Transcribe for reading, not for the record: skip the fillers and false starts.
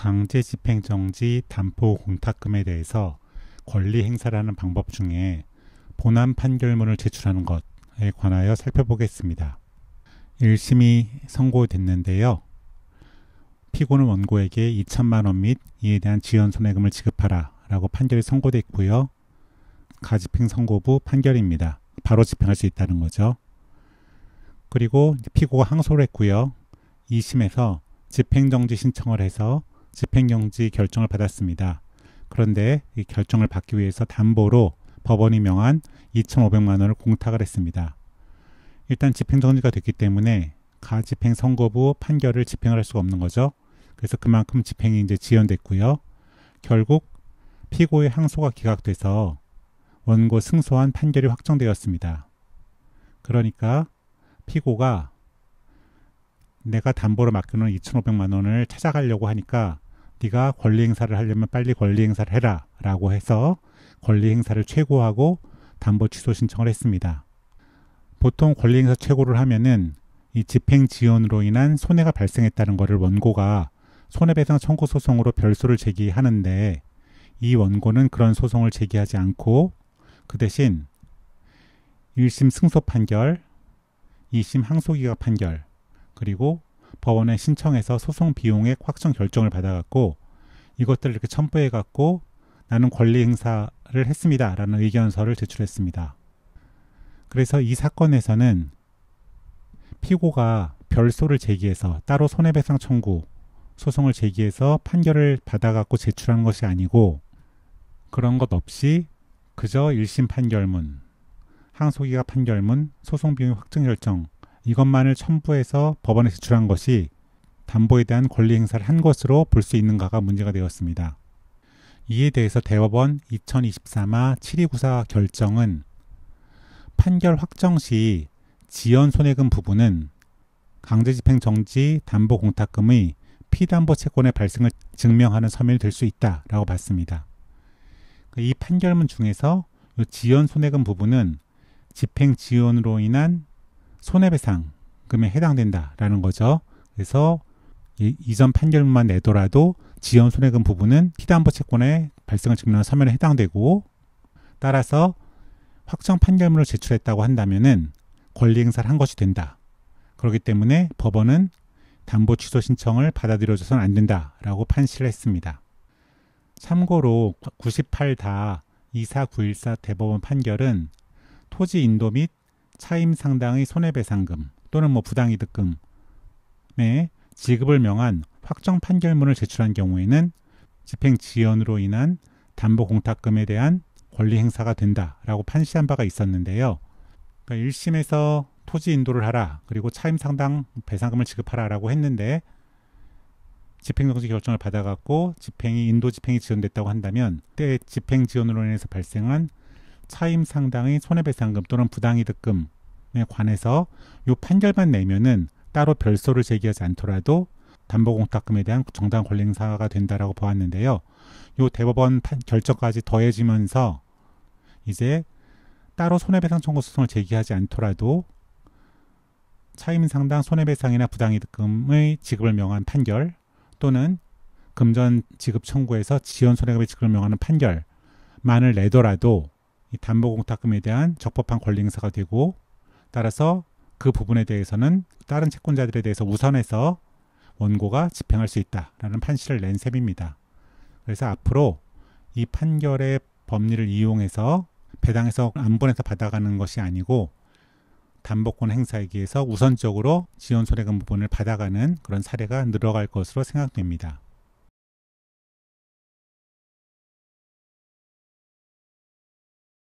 강제집행정지 담보공탁금에 대해서 권리 행사를 하는 방법 중에 본안 판결문을 제출하는 것에 관하여 살펴보겠습니다. 1심이 선고됐는데요. 피고는 원고에게 2천만 원 및 이에 대한 지연 손해금을 지급하라 라고 판결이 선고됐고요. 가집행 선고부 판결입니다. 바로 집행할 수 있다는 거죠. 그리고 피고가 항소를 했고요. 2심에서 집행정지 신청을 해서 집행정지 결정을 받았습니다. 그런데 이 결정을 받기 위해서 담보로 법원이 명한 2,500만 원을 공탁을 했습니다. 일단 집행정지가 됐기 때문에 가집행 선고부 판결을 집행을 할 수가 없는 거죠. 그래서 그만큼 집행이 이제 지연됐고요. 결국 피고의 항소가 기각돼서 원고 승소한 판결이 확정되었습니다. 그러니까 피고가 내가 담보로 맡겨놓은 2,500만 원을 찾아가려고 하니까 네가 권리 행사를 하려면 빨리 권리 행사를 해라 라고 해서 권리 행사를 최고하고 담보 취소 신청을 했습니다. 보통 권리 행사 최고를 하면은 이 집행 지연으로 인한 손해가 발생했다는 것을 원고가 손해배상 청구 소송으로 별소를 제기하는데 이 원고는 그런 소송을 제기하지 않고 그 대신 1심 승소 판결, 2심 항소기각 판결, 그리고 법원에 신청해서 소송 비용액 확정 결정을 받아갖고 이것들을 이렇게 첨부해갖고 나는 권리 행사를 했습니다 라는 의견서를 제출했습니다. 그래서 이 사건에서는 피고가 별소를 제기해서 따로 손해배상 청구 소송을 제기해서 판결을 받아갖고 제출한 것이 아니고 그런 것 없이 그저 1심 판결문, 항소기각 판결문, 소송 비용 확정 결정 이것만을 첨부해서 법원에 제출한 것이 담보에 대한 권리 행사를 한 것으로 볼 수 있는가가 문제가 되었습니다. 이에 대해서 대법원 2024마 7294 결정은 판결 확정 시 지연 손해금 부분은 강제집행정지 담보공탁금의 피담보 채권의 발생을 증명하는 서면이 될 수 있다라고 봤습니다. 이 판결문 중에서 이 지연 손해금 부분은 집행 지연으로 인한 손해배상금에 해당된다라는 거죠. 그래서 이전 판결문만 내더라도 지연 손해금 부분은 피담보 채권의 발생을 증명하는 서면에 해당되고 따라서 확정 판결문을 제출했다고 한다면은 권리 행사를 한 것이 된다. 그렇기 때문에 법원은 담보 취소 신청을 받아들여줘서는 안 된다라고 판시를 했습니다. 참고로 98-24914 대법원 판결은 토지 인도 및 차임 상당의 손해배상금 또는 부당이득금의 지급을 명한 확정 판결문을 제출한 경우에는 집행 지연으로 인한 담보 공탁금에 대한 권리 행사가 된다라고 판시한 바가 있었는데요. 그러니까 1심에서 토지 인도를 하라 그리고 차임 상당 배상금을 지급하라 라고 했는데 집행정지 결정을 받아갖고 인도 집행이 지연됐다고 한다면 그때 집행 지연으로 인해서 발생한 차임 상당의 손해배상금 또는 부당이득금에 관해서 이 판결만 내면은 따로 별소를 제기하지 않더라도 담보공탁금에 대한 정당한 권리 행사가 된다라고 보았는데요. 이 대법원 결정까지 더해지면서 이제 따로 손해배상 청구 소송을 제기하지 않더라도 차임 상당 손해배상이나 부당이득금의 지급을 명한 판결 또는 금전 지급 청구에서 지연 손해금의 지급을 명하는 판결만을 내더라도 이 담보공탁금에 대한 적법한 권리 행사가 되고 따라서 그 부분에 대해서는 다른 채권자들에 대해서 우선해서 원고가 집행할 수 있다라는 판시를 낸 셈입니다. 그래서 앞으로 이 판결의 법리를 이용해서 배당에서 안분해서 받아가는 것이 아니고 담보권 행사에 의해서 우선적으로 지연 손해금 부분을 받아가는 그런 사례가 늘어갈 것으로 생각됩니다.